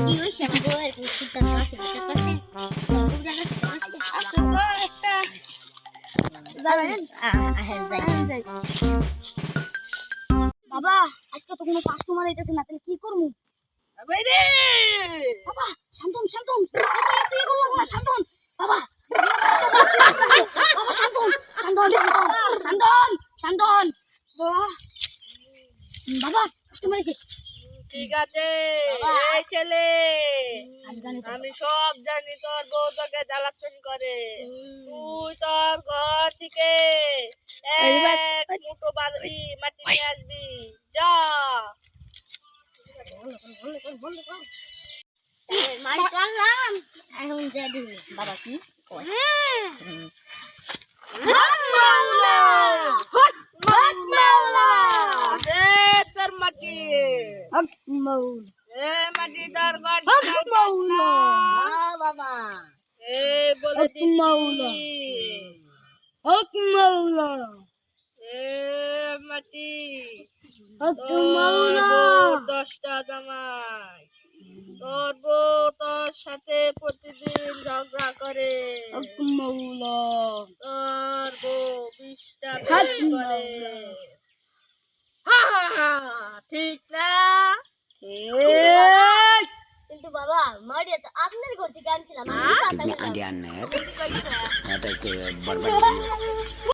কি হইছে আমাদের এরকম সিদ্ধান্ত আছে বুঝতে পারছেন? বুঝা গেছে তো আছে। আছে তো একটা যাবেন হ্যাঁ যাই। যাই বাবা আজকে তো কোনো কাস্টমার আইতেছে না তাহলে কি করবো বাইরে বাবা শান্তন শান্তন তুই করলাম না শান্তন বাবা বাবা শান্তন শান্তন শান্তন শান্তন শান্তন বাবা বাবা কাস্টমার আইছে ঠিক আছে বাবা। এই ছেলে আমি জানি তো। আমি সব জানি তোর বউ তোকে জ্বালাতন করে তুই তোর ঘর থেকে এক মুঠো বালতি মাটি নিয়ে আসবি যা মারি করলাম এখন যা দিবি বাবা কি কয় দে তোর মাটি হক মাউল এ মাটি তোর ঘর হক মাউলা বাবা এই বলে হক মাওলা। দিচ্ছি হক মাউলা এ মাটি হক তোর মাউলা বউ 10টা জামাই তোর বউ তোর সাথে প্রতিদিন ঝগড়া করে হক মাউলা তোর বউ 20টা হাত বিয়ে করে হা হা হা ঠিক না কিন্তু বাবা মারিয়া তো আপনার ঘর থেকে আনছিলাম আমি आंटी आने यार ঠিক আছে आता है कि बर्बाद